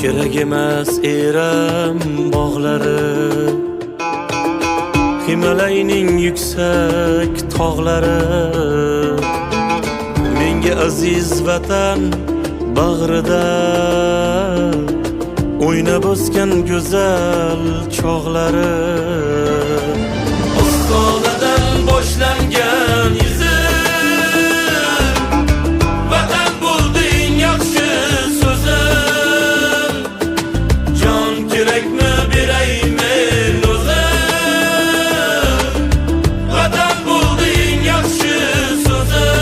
Kerak emas eram bog'lari, Himalayning yuksak tog'lari. Menga aziz vatan bag'rida o'ynab o'sgan go'zal chog'lari. Ostonadan boshlangan izim, vatan bo'ldi eng yaxshi so'zim. Jon kerakmi beray men o'zim, vatan bo'ldi eng yaxshi so'zim.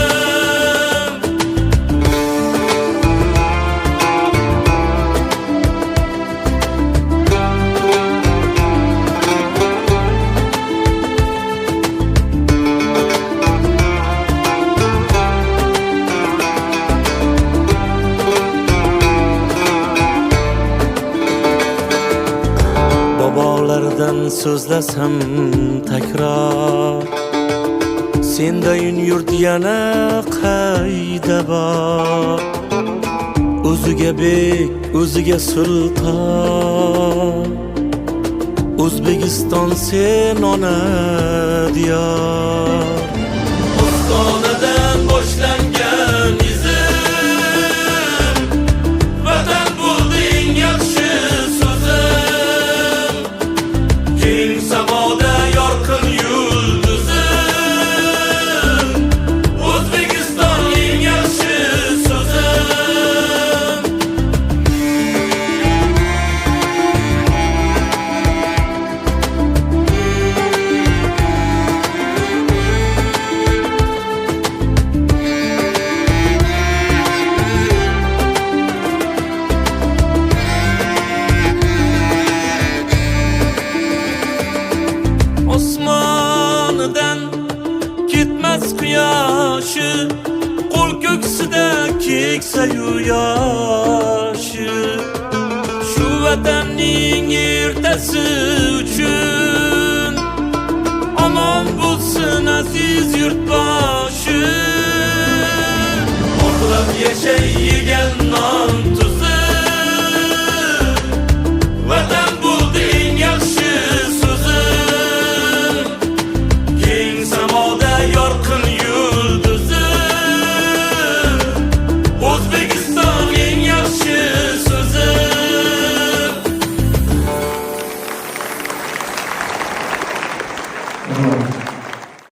Bobolardan so'zlasam takror, sendayin yurt yana qayda bor. O'ziga bek, o'ziga sulton, O'zbekiston sen ona diyor. Ostonadan boshlangan izim, vatan bo'ldi eng yaxshi so'zim. Keng samoda yorqin yulduzim, O'zbekiston eng yaxshi so'zim. Osmonidan ketmas quyoshi, qo'l ko'ksida keksa-yu yoshi. Shu vatanning ertasi uchun omon bo'lsin aziz yurtboshi. Oqlab yashay yegan non